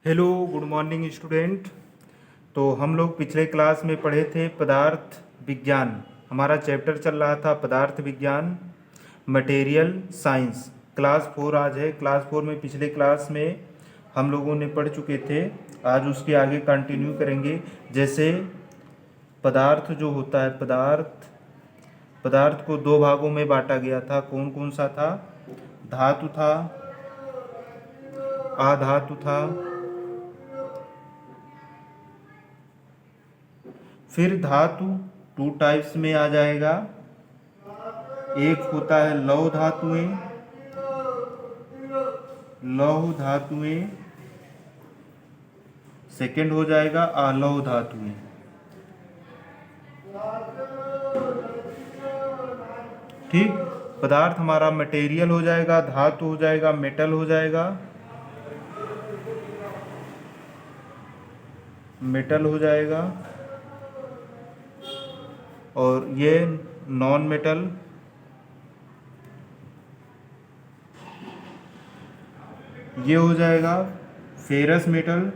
Hello good morning student. तो हम लोग पिछले क्लास में पढ़े थे पदार्थ विज्ञान। हमारा चैप्टर चल रहा था पदार्थ विज्ञान मटेरियल साइंस। क्लास 4 आज है। क्लास 4 में पिछले क्लास में हम लोगों ने पढ़ चुके थे। आज उसके आगे कंटिन्यू करेंगे। जैसे पदार्थ जो होता है, पदार्थ को दो भागों में बांटा गया था। कौन कौन सा था? धातु था, अधातु था। फिर धातु टू टाइप्स में आ जाएगा। एक होता है लौह धातुएं, सेकंड हो जाएगा अलौह धातुएं। ठीक, पदार्थ हमारा मटेरियल हो जाएगा, धातु हो जाएगा, मेटल हो जाएगा, और ये नॉन मेटल। ये हो जाएगा फेरस मेटल,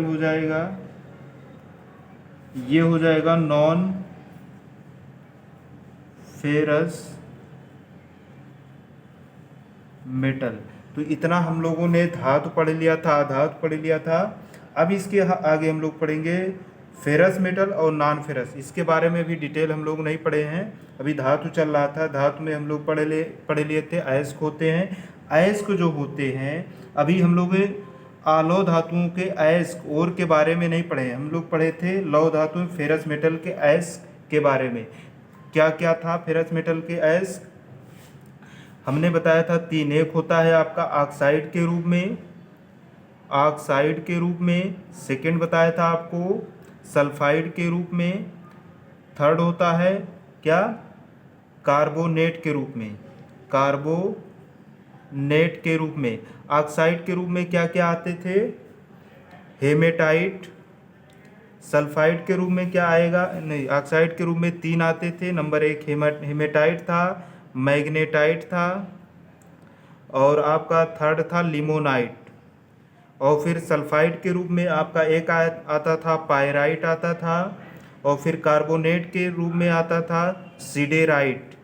हो जाएगा। ये हो जाएगा नॉन फेरस मेटल। तो इतना हम लोगों ने धातु पढ़ लिया था, अधातु पढ़ लिया था। अब इसके आगे हम लोग पढ़ेंगे फेरस मेटल और नॉन फेरस। इसके बारे में भी डिटेल हम लोग नहीं पढ़े हैं। अभी धातु चल रहा था। धातु में हम लोग पढ़ लिए थे अयस्क होते हैं। अयस्क जो होते हैं, अभी हम लोग अलौह धातुओं के अयस्क और के बारे में नहीं पढ़े हैं। हम लोग पढ़े थे लौह धातु फेरस मेटल के अयस्क के बारे में। क्या क्या था फेरस मेटल के अयस्क? हमने बताया था तीन। एक होता है आपका ऑक्साइड के रूप में, सेकंड बताया था आपको सल्फाइड के रूप में, थर्ड होता है क्या? कार्बोनेट के रूप में। ऑक्साइड के रूप में क्या क्या आते थे? हेमेटाइट। सल्फाइड के रूप में क्या आएगा? नहीं, ऑक्साइड के रूप में तीन आते थे। नंबर एक हेमेटाइट था, मैग्नेटाइट था, और आपका थर्ड था लिमोनाइट। और फिर सल्फाइड के रूप में आपका एक आता था पायराइट आता था, और फिर कार्बोनेट के रूप में आता था सिडेराइट।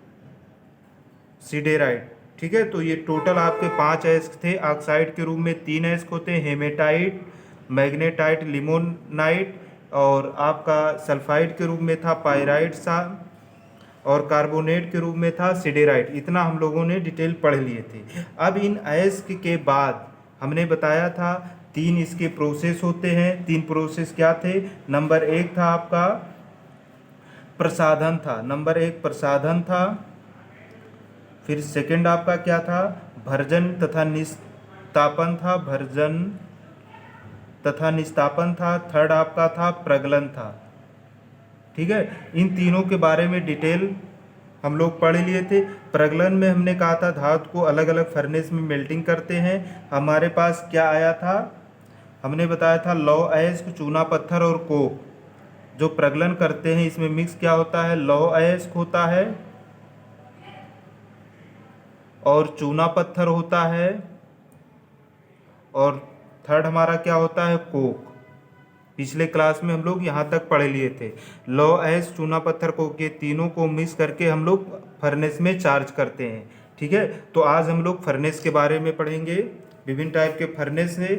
ठीक है। तो ये टोटल आपके 5 अयस्क थे। ऑक्साइड के रूप में 3 अयस्क होते हैं, हेमेटाइट, मैग्नेटाइट, लिमोनाइट, और आपका सल्फाइड के रूप में था पायराइट सा, और कार्बोनेट के रूप में था सिडेराइट। इतना हम लोगों ने डिटेल पढ़ लिए थे। अब इन अयस्क के बाद हमने बताया था 3 इसके प्रोसेस होते हैं। 3 प्रोसेस क्या थे? नंबर एक था आपका प्रसाधन था। फिर सेकंड आपका क्या था? भर्जन तथा निस्तापन था। थर्ड आपका था प्रगलन था। ठीक है। इन तीनों के बारे में डिटेल हम लोग पढ़ लिए थे। प्रगलन में हमने कहा था धातु को अलग अलग फर्नेस में मेल्टिंग करते हैं। हमारे पास क्या आया था? हमने बताया था लौह अयस्क, चूना पत्थर और कोक जो प्रगलन करते हैं, इसमें मिक्स क्या होता है? लौह अयस्क होता है और चूना पत्थर होता है, और थर्ड हमारा क्या होता है? कोक। पिछले क्लास में हम लोग यहाँ तक पढ़ लिए थे। लौह अयस्क, चूना पत्थर, कोक, ये तीनों को मिक्स करके हम लोग फर्नेस में चार्ज करते हैं। ठीक है। तो आज हम लोग फर्नेस के बारे में पढ़ेंगे। विभिन्न टाइप के फर्नेस है,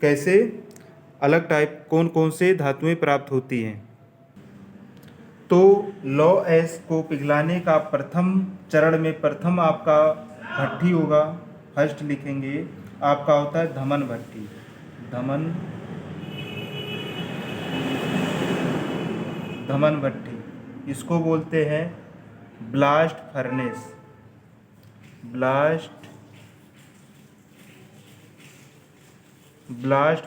कैसे अलग टाइप कौन कौन से धातुएं प्राप्त होती हैं। तो लौह अयस्क को पिघलाने का प्रथम चरण में प्रथम आपका भट्ठी होगा। फर्स्ट लिखेंगे आपका होता है धमन भट्ठी। धमन भट्ठी इसको बोलते हैं ब्लास्ट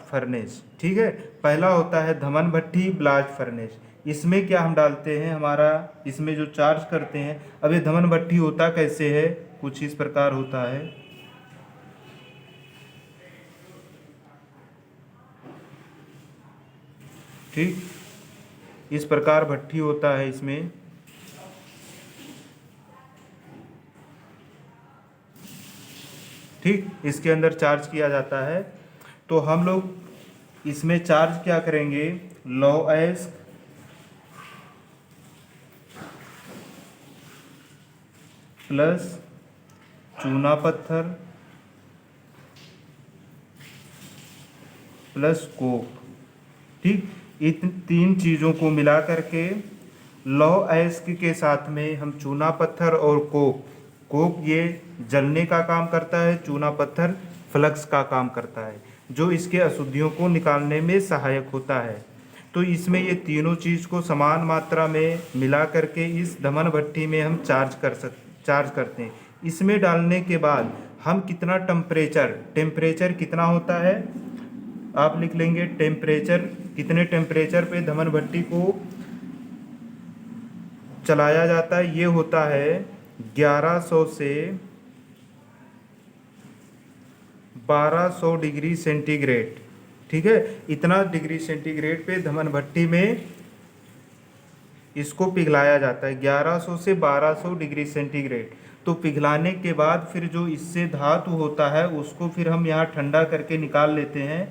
फर्नेस। ठीक है। पहला होता है धमन भट्ठी, ब्लास्ट फर्नेस। इसमें क्या हम डालते हैं? हमारा इसमें जो चार्ज करते हैं। अब ये धमन भट्ठी होता कैसे है? कुछ इस प्रकार होता है। ठीक, इस प्रकार भट्ठी होता है। इसमें ठीक, इसके अंदर चार्ज किया जाता है। तो हम लोग इसमें चार्ज क्या करेंगे, लौह अयस्क प्लस चूना पत्थर प्लस कोक, ठीक, इन तीन चीज़ों को मिला करके लौह अयस्क के साथ में हम चूना पत्थर और कोक ये जलने का काम करता है, चूना पत्थर फ्लक्स का काम करता है, जो इसके अशुद्धियों को निकालने में सहायक होता है। तो इसमें ये तीनों चीज़ को समान मात्रा में मिला करके इस धमन भट्टी में हम चार्ज करते हैं। इसमें डालने के बाद हम कितना टेम्परेचर कितना होता है, आप लिख लेंगे टेम्परेचर, कितने टेम्परेचर पे धमन भट्टी को चलाया जाता है, ये होता है 1100 से 1200 डिग्री सेंटीग्रेड, ठीक है। इतना डिग्री सेंटीग्रेड पे धमन भट्टी में इसको पिघलाया जाता है, 1100 से 1200 डिग्री सेंटीग्रेड। तो पिघलाने के बाद फिर जो इससे धातु होता है उसको फिर हम यहाँ ठंडा करके निकाल लेते हैं।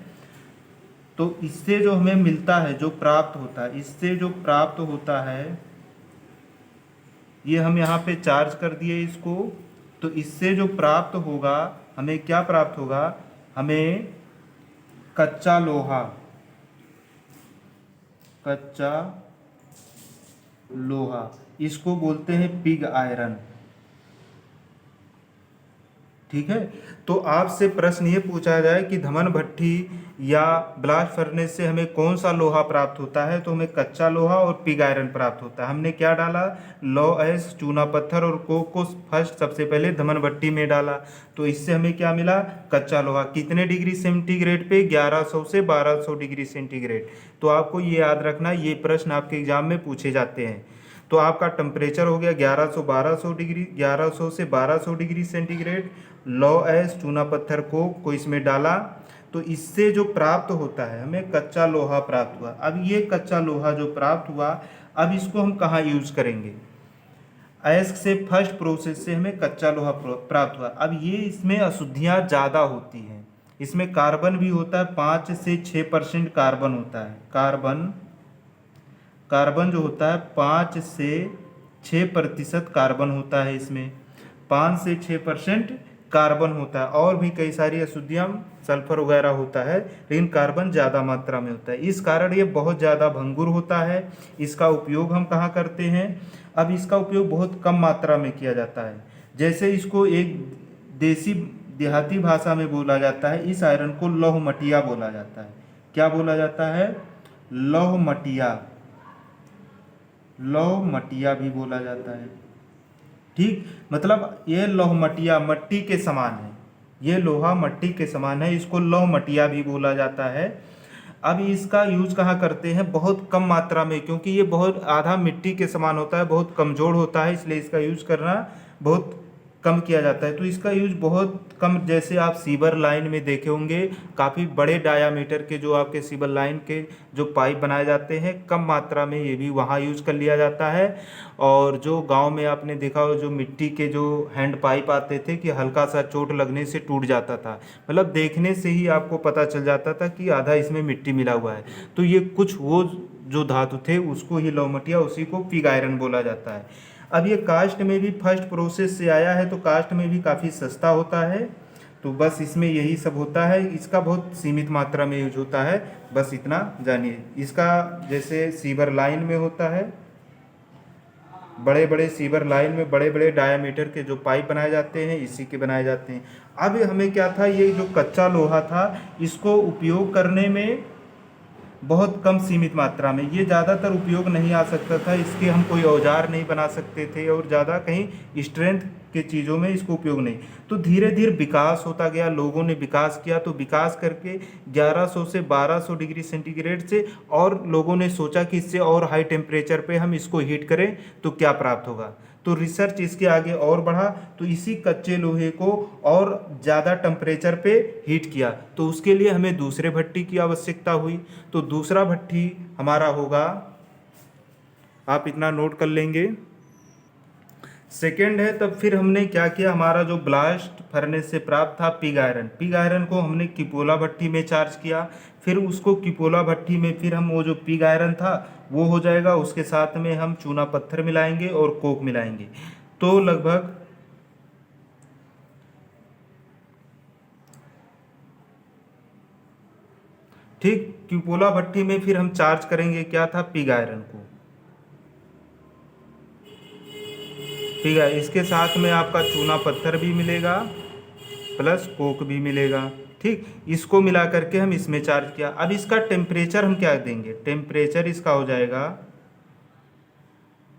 तो इससे जो हमें मिलता है, जो प्राप्त होता है, इससे जो प्राप्त होता है, ये हम यहाँ पे चार्ज कर दिए इसको। तो इससे जो प्राप्त होगा, हमें क्या प्राप्त होगा, हमें कच्चा लोहा, इसको बोलते हैं पिग आयरन, ठीक है। तो आपसे प्रश्न ये पूछा जाए कि धमन भट्टी या ब्लास्ट फर्नेस से हमें कौन सा लोहा प्राप्त होता है, तो हमें कच्चा लोहा और पिग आयरन प्राप्त होता है। हमने क्या डाला, लौह अयस्क, चूना पत्थर और कोक को फर्स्ट सबसे पहले धमन भट्टी में डाला, तो इससे हमें क्या मिला, कच्चा लोहा। कितने डिग्री सेंटीग्रेड पे, 1100 से 1200 डिग्री सेंटीग्रेड। तो आपको ये याद रखना, ये प्रश्न आपके एग्जाम में पूछे जाते हैं। तो आपका टेम्परेचर हो गया 1100 डिग्री, 1100 से 1200 डिग्री सेंटीग्रेड। लौह अयस्क, चूना पत्थर को इसमें डाला, तो इससे जो प्राप्त होता है, हमें कच्चा लोहा प्राप्त हुआ। अब ये कच्चा लोहा जो प्राप्त हुआ, अब इसको हम कहाँ यूज करेंगे, अयस्क से फर्स्ट प्रोसेस से हमें कच्चा लोहा प्राप्त हुआ। अब ये इसमें अशुद्धियाँ ज़्यादा होती हैं, इसमें कार्बन भी होता है, 5 से 6% कार्बन होता है। कार्बन जो होता है 5 से 6% कार्बन होता है, इसमें 5 से 6% कार्बन होता है। और भी कई सारी अशुद्धियाँ, सल्फर वगैरह होता है, लेकिन कार्बन ज़्यादा मात्रा में होता है। इस कारण ये बहुत ज़्यादा भंगुर होता है। इसका उपयोग हम कहाँ करते हैं, अब इसका उपयोग बहुत कम मात्रा में किया जाता है। जैसे इसको एक देहाती भाषा में बोला जाता है, इस आयरन को लौह मटिया बोला जाता है। क्या बोला जाता है, लौह मटिया भी बोला जाता है, ठीक। मतलब ये लौह मटिया मट्टी के समान है, ये लोहा मट्टी के समान है, इसको लौह मटिया भी बोला जाता है। अब इसका यूज कहाँ करते हैं, बहुत कम मात्रा में, क्योंकि ये बहुत आधा मिट्टी के समान होता है, बहुत कमज़ोर होता है, इसलिए इसका यूज करना बहुत कम किया जाता है। तो इसका यूज बहुत कम, जैसे आप सीवर लाइन में देखे होंगे, काफ़ी बड़े डायामीटर के जो आपके सीवर लाइन के जो पाइप बनाए जाते हैं, कम मात्रा में ये भी वहाँ यूज कर लिया जाता है। और जो गांव में आपने देखा हो, जो मिट्टी के जो हैंड पाइप आते थे कि हल्का सा चोट लगने से टूट जाता था, मतलब देखने से ही आपको पता चल जाता था कि आधा इसमें मिट्टी मिला हुआ है। तो ये कुछ वो जो धातु थे उसको ही लौह मटिया, उसी को पिग आयरन बोला जाता है। अब ये कास्ट में भी फर्स्ट प्रोसेस से आया है, तो कास्ट में भी काफ़ी सस्ता होता है। तो बस इसमें यही सब होता है, इसका बहुत सीमित मात्रा में यूज होता है, बस इतना जानिए। इसका जैसे सीवर लाइन में होता है, बड़े बड़े सीवर लाइन में बड़े बड़े डायामीटर के जो पाइप बनाए जाते हैं, इसी के बनाए जाते हैं। अब हमें क्या था, ये जो कच्चा लोहा था, इसको उपयोग करने में बहुत कम सीमित मात्रा में, ये ज़्यादातर उपयोग नहीं आ सकता था, इसके हम कोई औजार नहीं बना सकते थे, और ज़्यादा कहीं स्ट्रेंथ के चीज़ों में इसको उपयोग नहीं। तो धीरे धीरे विकास होता गया, लोगों ने विकास किया, तो विकास करके 1100 से 1200 डिग्री सेंटीग्रेड से, और लोगों ने सोचा कि इससे और हाई टेम्परेचर पे हम इसको हीट करें तो क्या प्राप्त होगा। तो रिसर्च इसके आगे और बढ़ा, तो इसी कच्चे लोहे को और ज़्यादा टेम्परेचर पे हीट किया, तो उसके लिए हमें दूसरे भट्टी की आवश्यकता हुई। तो दूसरा भट्टी हमारा होगा, आप इतना नोट कर लेंगे, सेकेंड है, तब फिर हमने क्या किया, हमारा जो ब्लास्ट फर्नेस से प्राप्त था पिग आयरन को हमने किपोला भट्टी में चार्ज किया। फिर उसको किपोला भट्टी में फिर हम वो जो पिग आयरन था वो हो जाएगा, उसके साथ में हम चूना पत्थर मिलाएंगे और कोक मिलाएंगे। तो लगभग ठीक किपोला भट्टी में फिर हम चार्ज करेंगे क्या था, पिग आयरन को। ठीक है, इसके साथ में आपका चूना पत्थर भी मिलेगा प्लस कोक भी मिलेगा। ठीक, इसको मिला करके हम इसमें चार्ज किया। अब इसका टेम्परेचर हम क्या देंगे, टेम्परेचर इसका हो जाएगा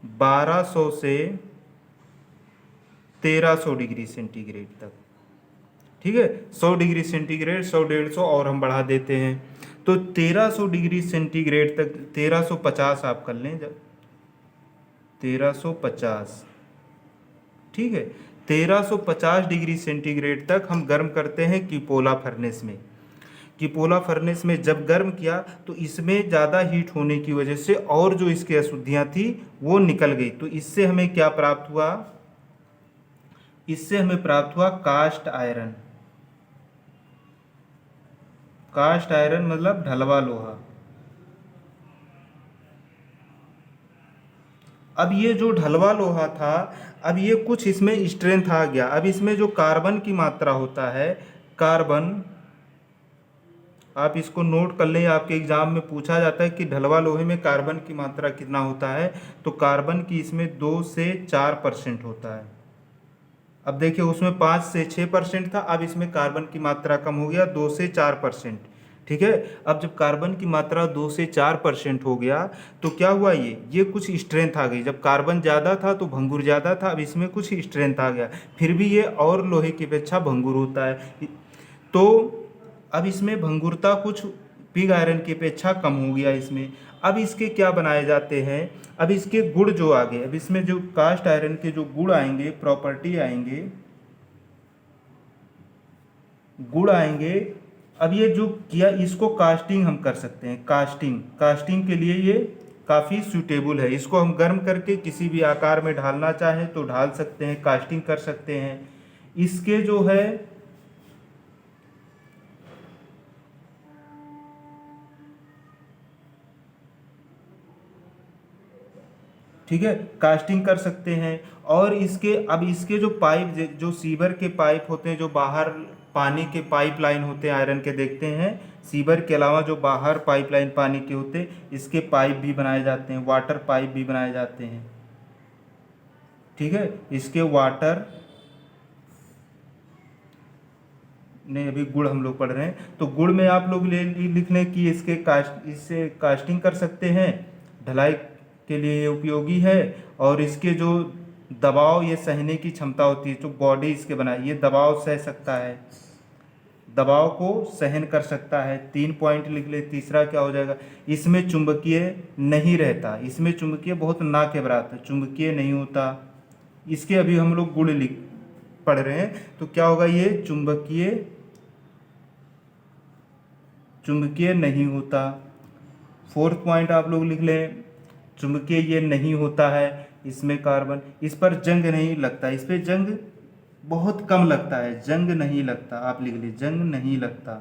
1200 से 1300 डिग्री सेंटीग्रेड तक। ठीक है, 100 डिग्री सेंटीग्रेड, 100 150 और हम बढ़ा देते हैं तो 1300 डिग्री सेंटीग्रेड तक, 1350 आप कर लें जब, 1350। ठीक है, 1350 डिग्री सेंटीग्रेड तक हम गर्म करते हैं किपोला फर्नेस में। किपोला फर्नेस में जब गर्म किया तो इसमें ज़्यादा हीट होने की वजह से और जो इसकी अशुद्धियाँ थी वो निकल गई। तो इससे हमें क्या प्राप्त हुआ, इससे हमें प्राप्त हुआ कास्ट आयरन। कास्ट आयरन मतलब ढलवा लोहा। अब ये जो ढलवा लोहा था, अब ये कुछ इसमें स्ट्रेंथ आ गया। अब इसमें जो कार्बन की मात्रा होता है, कार्बन, आप इसको नोट कर लें, आपके एग्जाम में पूछा जाता है कि ढलवा लोहे में कार्बन की मात्रा कितना होता है, तो कार्बन की इसमें 2 से 4% होता है। अब देखिए उसमें 5 से 6% था, अब इसमें कार्बन की मात्रा कम हो गया 2 से 4%। ठीक है, अब जब कार्बन की मात्रा 2 से 4% हो गया तो क्या हुआ, ये कुछ स्ट्रेंथ आ गई। जब कार्बन ज़्यादा था तो भंगुर ज़्यादा था, अब इसमें कुछ स्ट्रेंथ आ गया, फिर भी ये और लोहे की अपेक्षा भंगुर होता है। तो अब इसमें भंगुरता कुछ पिग आयरन की अपेक्षा कम हो गया इसमें। अब इसके क्या बनाए जाते हैं, अब इसके गुण जो आगे, अब इसमें जो कास्ट आयरन के जो गुण आएंगे, प्रॉपर्टी आएंगे, गुण आएंगे। अब ये जो किया, इसको कास्टिंग हम कर सकते हैं। कास्टिंग, कास्टिंग के लिए ये काफ़ी सूटेबल है। इसको हम गर्म करके किसी भी आकार में ढालना चाहें तो ढाल सकते हैं, कास्टिंग कर सकते हैं। इसके जो है, ठीक है, कास्टिंग कर सकते हैं। और इसके, अब इसके जो पाइप, जो सीवर के पाइप होते हैं, जो बाहर पानी के पाइपलाइन होते हैं आयरन के, देखते हैं सीवर के अलावा जो बाहर पाइपलाइन पानी के होते हैं, इसके पाइप भी बनाए जाते हैं, वाटर पाइप भी बनाए जाते हैं। ठीक है, इसके वाटर ने, अभी गुड़ हम लोग पढ़ रहे हैं तो गुड़ में आप लोग लिख लें कि इसके इससे कास्टिंग कर सकते हैं, ढलाई के लिए ये उपयोगी है। और इसके जो दबाव, ये सहने की क्षमता होती है, जो बॉडी इसके बनाई, ये दबाव सह सकता है, दबाव को सहन कर सकता है। 3 पॉइंट लिख ले। तीसरा क्या हो जाएगा, इसमें चुंबकीय नहीं रहता, इसमें चुंबकीय बहुत ना के बराबर, चुंबकीय नहीं होता। इसके अभी हम लोग गुण लिख पढ़ रहे हैं तो क्या होगा, ये चुंबकीय नहीं होता। 4th पॉइंट आप लोग लिख लें, चुंबकीय ये नहीं होता है। इसमें कार्बन, इस पर जंग नहीं लगता, इस पर जंग बहुत कम लगता है, जंग नहीं लगता, आप लिख लीजिए जंग नहीं लगता,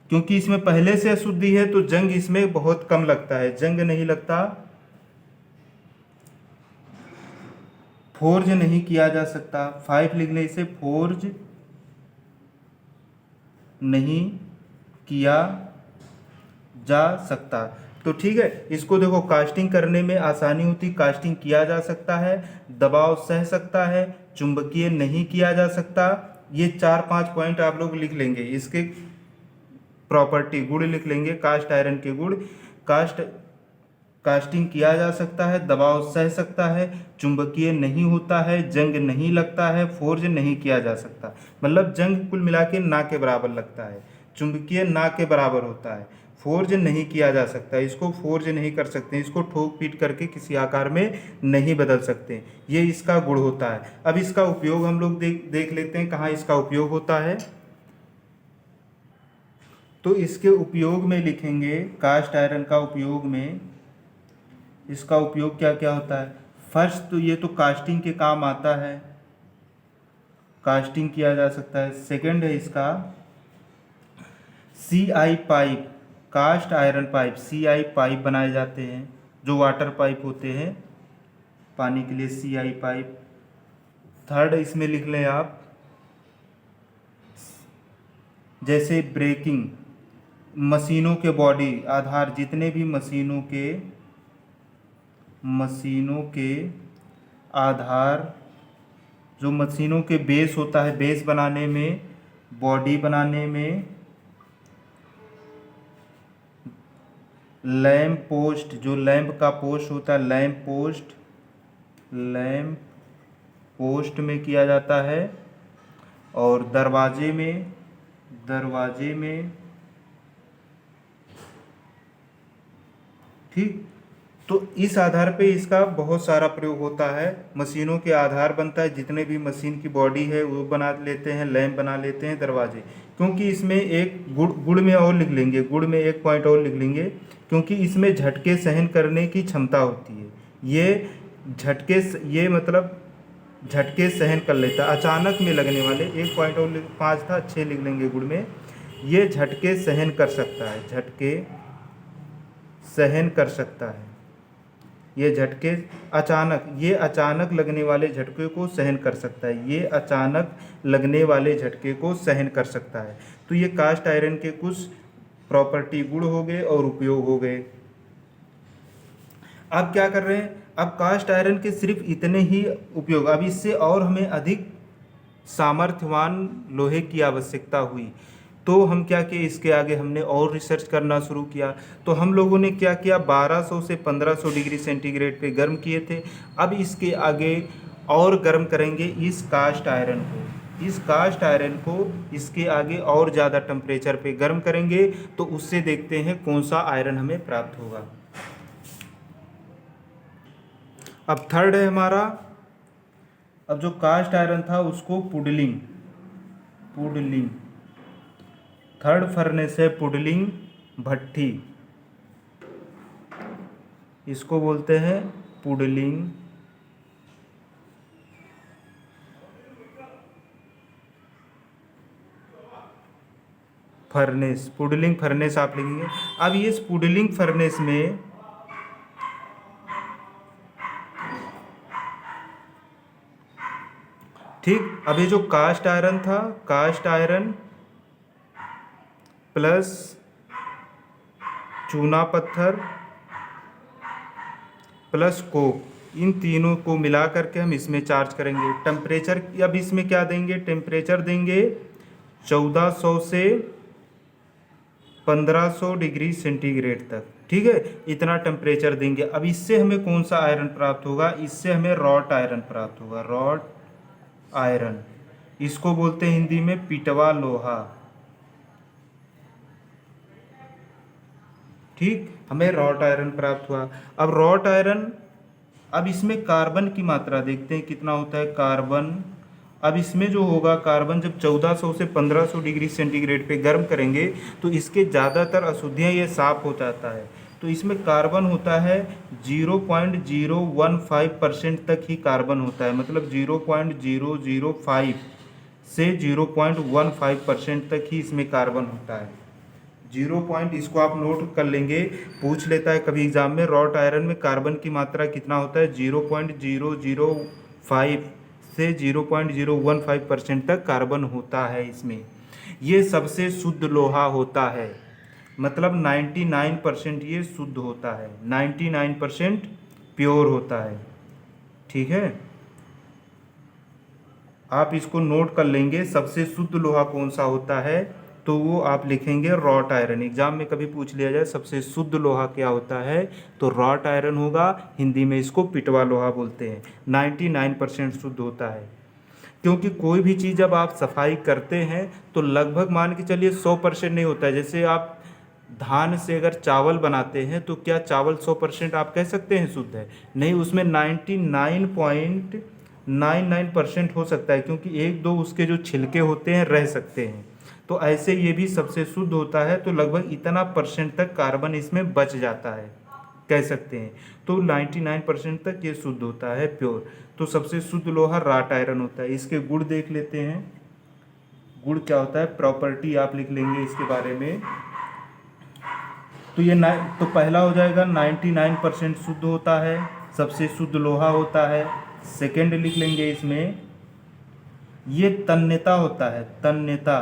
क्योंकि इसमें पहले से अशुद्धि है तो जंग इसमें बहुत कम लगता है, जंग नहीं लगता। फोर्ज नहीं किया जा सकता, 5 लिख लें इसे, फोर्ज नहीं किया जा सकता। तो ठीक है, इसको देखो, कास्टिंग करने में आसानी होती, कास्टिंग किया जा सकता है, दबाव सह सकता है, चुंबकीय नहीं किया जा सकता। ये 4-5 पॉइंट आप लोग लिख लेंगे, इसके प्रॉपर्टी गुण लिख लेंगे, कास्ट आयरन के गुण। कास्टिंग किया जा सकता है, दबाव सह सकता है, चुंबकीय नहीं होता है, जंग नहीं लगता है, फोर्ज नहीं किया जा सकता। मतलब जंग कुल मिला के ना के बराबर लगता है, चुंबकीय ना के बराबर होता है, फोर्ज नहीं किया जा सकता, इसको फोर्ज नहीं कर सकते, इसको ठोक पीट करके किसी आकार में नहीं बदल सकते, ये इसका गुण होता है। अब इसका उपयोग हम लोग देख लेते हैं कहाँ इसका उपयोग होता है। तो इसके उपयोग में लिखेंगे, कास्ट आयरन का उपयोग में, इसका उपयोग क्या क्या होता है। फर्स्ट तो ये तो कास्टिंग के काम आता है, कास्टिंग किया जा सकता है। सेकंड है इसका CI pipe, cast iron pipe, CI pipe बनाए जाते हैं, जो वाटर पाइप होते हैं पानी के लिए, CI पाइप। थर्ड इसमें लिख लें आप, जैसे ब्रेकिंग, मशीनों के बॉडी आधार, जितने भी मशीनों के आधार, जो मशीनों के बेस होता है, बेस बनाने में, बॉडी बनाने में, लैंप पोस्ट, जो लैंप का पोस्ट होता है, लैंप पोस्ट में किया जाता है, और दरवाजे में, ठीक। तो इस आधार पे इसका बहुत सारा प्रयोग होता है। मशीनों के आधार बनता है, जितने भी मशीन की बॉडी है वो बना लेते हैं, लैंप बना लेते हैं, दरवाजे। क्योंकि इसमें एक गुड़ में और लिख लेंगे, गुड़ में एक पॉइंट और लिख लेंगे, क्योंकि इसमें झटके सहन करने की क्षमता होती है। ये मतलब झटके सहन कर लेता है, अचानक में लगने वाले, एक पॉइंट और 5 था, 6 लिख लेंगे गुड़ में। ये झटके सहन कर सकता है, झटके सहन कर सकता है। ये झटके ये अचानक लगने वाले झटके को सहन कर सकता है, ये अचानक लगने वाले झटके को सहन कर सकता है। तो ये कास्ट आयरन के कुछ प्रॉपर्टी, गुण हो गए और उपयोग हो गए। अब क्या कर रहे हैं, अब कास्ट आयरन के सिर्फ इतने ही उपयोग, अब इससे और हमें अधिक सामर्थ्यवान लोहे की आवश्यकता हुई। तो हम क्या किए, इसके आगे हमने और रिसर्च करना शुरू किया। तो हम लोगों ने क्या किया, 1200 से 1500 डिग्री सेंटीग्रेड पे गर्म किए थे। अब इसके आगे और गर्म करेंगे इस कास्ट आयरन को, इसके आगे और ज़्यादा टेम्परेचर पे गर्म करेंगे, तो उससे देखते हैं कौन सा आयरन हमें प्राप्त होगा। अब थर्ड है हमारा, अब जो कास्ट आयरन था उसको पुडलिंग, थर्ड फर्नेस है पुडलिंग भट्ठी, इसको बोलते हैं पुडलिंग फर्नेस, पुडलिंग फर्नेस आप लिखेंगे। अब ये पुडलिंग फर्नेस में ठीक, अब ये जो कास्ट आयरन था, कास्ट आयरन प्लस चूना पत्थर प्लस कोक, इन तीनों को मिला करके हम इसमें चार्ज करेंगे। टेम्परेचर अब इसमें क्या देंगे, टेम्परेचर देंगे 1400 से 1500 डिग्री सेंटीग्रेड तक, ठीक है, इतना टेम्परेचर देंगे। अब इससे हमें कौन सा आयरन प्राप्त होगा, इससे हमें रॉट आयरन प्राप्त होगा, रॉट आयरन, इसको बोलते हैं हिंदी में पिटवा लोहा, ठीक, हमें रॉट आयरन प्राप्त हुआ। अब रॉट आयरन, अब इसमें कार्बन की मात्रा देखते हैं कितना होता है कार्बन। अब इसमें जो होगा कार्बन, जब 1400 से 1500 डिग्री सेंटीग्रेड पे गर्म करेंगे तो इसके ज़्यादातर अशुद्धियाँ ये साफ हो जाता है। तो इसमें कार्बन होता है 0.015% तक ही कार्बन होता है, मतलब 0.005 से 0.15% तक ही इसमें कार्बन होता है। 0. इसको आप नोट कर लेंगे, पूछ लेता है कभी एग्जाम में, रॉट आयरन में कार्बन की मात्रा कितना होता है, 0.005 से 0.015% तक कार्बन होता है इसमें। ये सबसे शुद्ध लोहा होता है, मतलब 99% ये शुद्ध होता है, 99% प्योर होता है, ठीक है। आप इसको नोट कर लेंगे, सबसे शुद्ध लोहा कौन सा होता है, तो वो आप लिखेंगे रॉट आयरन। एग्जाम में कभी पूछ लिया जाए सबसे शुद्ध लोहा क्या होता है, तो रॉट आयरन होगा, हिंदी में इसको पिटवा लोहा बोलते हैं, 99% शुद्ध होता है। क्योंकि कोई भी चीज़ जब आप सफाई करते हैं तो लगभग मान के चलिए 100% नहीं होता है। जैसे आप धान से अगर चावल बनाते हैं तो क्या चावल 100% आप कह सकते हैं शुद्ध है, नहीं, उसमें 99.99% हो सकता है, क्योंकि एक दो उसके जो छिलके होते हैं रह सकते हैं। तो ऐसे ये भी सबसे शुद्ध होता है, तो लगभग इतना % तक कार्बन इसमें बच जाता है। कह सकते हैं। तो 99% तक ये शुद्ध होता है, प्योर। तो सबसे शुद्ध लोहा राट आयरन होता है। इसके गुण देख लेते हैं। गुण क्या होता है, प्रॉपर्टी आप लिख लेंगे इसके बारे में। तो ये तो पहला हो जाएगा 99% शुद्ध होता है, सबसे शुद्ध लोहा होता है। सेकेंड लिख लेंगे इसमें, ये तन्यता होता है, तन्यता।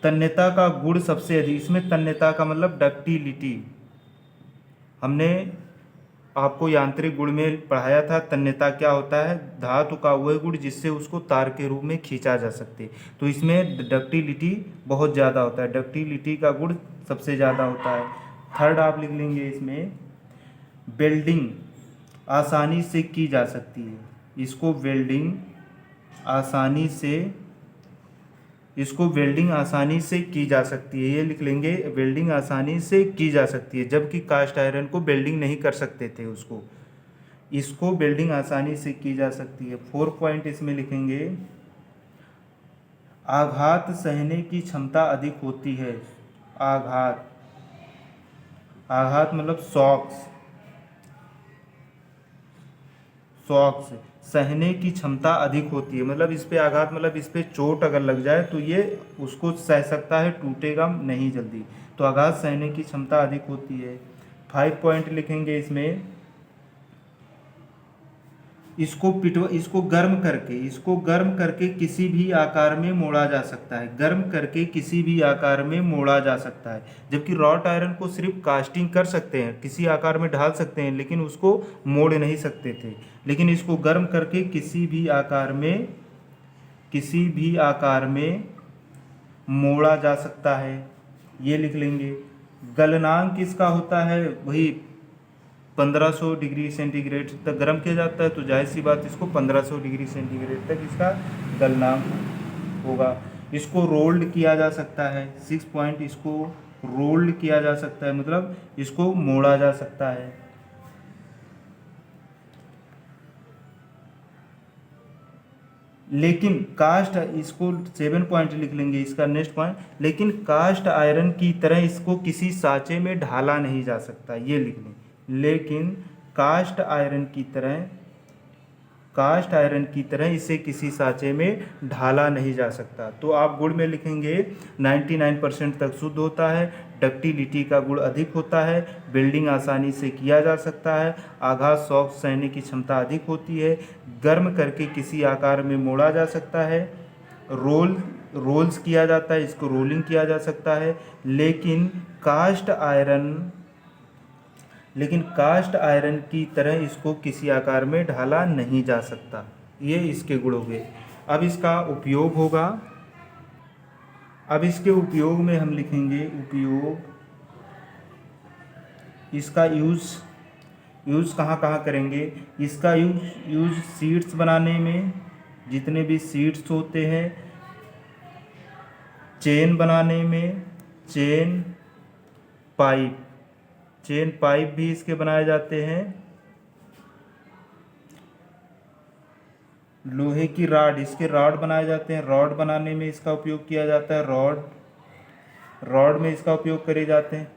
तन्यता का गुण सबसे अधिक, इसमें तन्यता का मतलब डक्टिलिटी। हमने आपको यांत्रिक गुण में पढ़ाया था, तन्यता क्या होता है, धातु का वह गुण जिससे उसको तार के रूप में खींचा जा सके। तो इसमें डक्टिलिटी बहुत ज़्यादा होता है, डक्टिलिटी का गुण सबसे ज़्यादा होता है। थर्ड आप लिख लेंगे इसमें, वेल्डिंग आसानी से की जा सकती है, इसको वेल्डिंग आसानी से, इसको वेल्डिंग आसानी से की जा सकती है, ये लिख लेंगे, वेल्डिंग आसानी से की जा सकती है। जबकि कास्ट आयरन को वेल्डिंग नहीं कर सकते थे उसको, इसको वेल्डिंग आसानी से की जा सकती है। 4 पॉइंट इसमें लिखेंगे, आघात सहने की क्षमता अधिक होती है। आघात, आघात मतलब शॉक्स, शॉक्स सहने की क्षमता अधिक होती है। मतलब इस पे आघात मतलब इस पे चोट अगर लग जाए तो ये उसको सह सकता है, टूटेगा नहीं जल्दी। तो आघात सहने की क्षमता अधिक होती है। 5 पॉइंट लिखेंगे इसमें, इसको गर्म करके किसी भी आकार में मोड़ा जा सकता है, गर्म करके किसी भी आकार में मोड़ा जा सकता है। जबकि रॉट आयरन को सिर्फ कास्टिंग कर सकते हैं, किसी आकार में ढाल सकते हैं, लेकिन उसको मोड़ नहीं सकते थे। लेकिन इसको गर्म करके किसी भी आकार में मोड़ा जा सकता है, ये लिख लेंगे। गलनांक इसका होता है वही 1500 डिग्री सेंटीग्रेड तक गर्म किया जाता है, तो जाहिर सी बात इसको 1500 डिग्री सेंटीग्रेड तक इसका गलनांक होगा। इसको रोल्ड किया जा सकता है। 6 पॉइंट, इसको रोल्ड किया जा सकता है, मतलब इसको मोड़ा जा सकता है। लेकिन कास्ट, इसको 7 पॉइंट लिख लेंगे इसका नेक्स्ट पॉइंट, लेकिन कास्ट आयरन की तरह इसको किसी साँचे में ढाला नहीं जा सकता, ये लिख लें। लेकिन कास्ट आयरन की तरह इसे किसी साँचे में ढाला नहीं जा सकता। तो आप गुण में लिखेंगे 99% तक शुद्ध होता है, डक्टिलिटी का गुण अधिक होता है, वेल्डिंग आसानी से किया जा सकता है, आघात शॉक सहने की क्षमता अधिक होती है, गर्म करके किसी आकार में मोड़ा जा सकता है, रोल्स किया जाता है, इसको रोलिंग किया जा सकता है। लेकिन कास्ट आयरन की तरह इसको किसी आकार में ढाला नहीं जा सकता। ये इसके गुण हो गए। अब इसका उपयोग होगा, अब इसके उपयोग में हम लिखेंगे उपयोग, इसका यूज़ कहाँ कहाँ करेंगे। इसका यूज़ सीड्स बनाने में, जितने भी सीड्स होते हैं, चेन बनाने में, चेन पाइप भी इसके बनाए जाते हैं। लोहे की राड, इसके रॉड बनाए जाते हैं, रॉड बनाने में इसका उपयोग किया जाता है, रॉड में इसका उपयोग करे जाते हैं।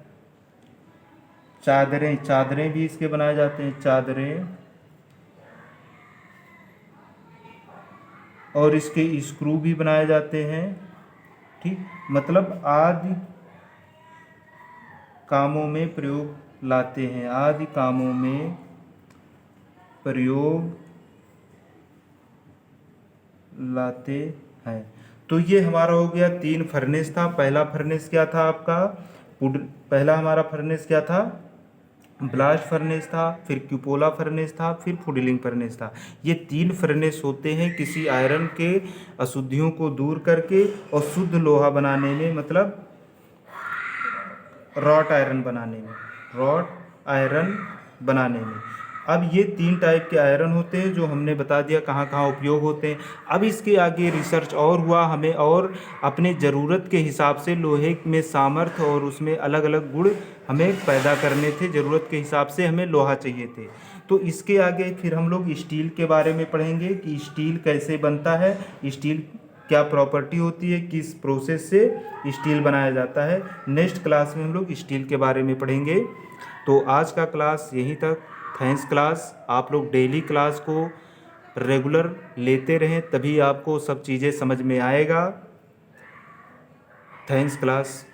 चादरें भी इसके बनाए जाते हैं, चादरें, और इसके स्क्रू भी बनाए जाते हैं। ठीक, मतलब आदि कामों में प्रयोग लाते हैं, आदि कामों में प्रयोग लाते हैं। तो ये हमारा हो गया 3 फर्नेस था। पहला फर्नेस क्या था आपका, पहला हमारा फर्नेस क्या था, ब्लास्ट फर्नेस था, फिर क्यूपोला फर्नेस था, फिर फुडलिंग फर्नेस था। ये 3 फर्नेस होते हैं किसी आयरन के अशुद्धियों को दूर करके और शुद्ध लोहा बनाने में, मतलब रॉट आयरन बनाने में। अब ये 3 टाइप के आयरन होते हैं जो हमने बता दिया कहाँ कहाँ उपयोग होते हैं। अब इसके आगे रिसर्च और हुआ, हमें और अपने ज़रूरत के हिसाब से लोहे में सामर्थ्य और उसमें अलग अलग गुण हमें पैदा करने थे, ज़रूरत के हिसाब से हमें लोहा चाहिए थे। तो इसके आगे फिर हम लोग स्टील के बारे में पढ़ेंगे कि स्टील कैसे बनता है, स्टील क्या प्रॉपर्टी होती है, किस प्रोसेस से स्टील बनाया जाता है। नेक्स्ट क्लास में हम लोग स्टील के बारे में पढ़ेंगे। तो आज का क्लास यहीं तक। Thanks class. आप लोग डेली क्लास को रेगुलर लेते रहें, तभी आपको सब चीज़ें समझ में आएगा। Thanks class.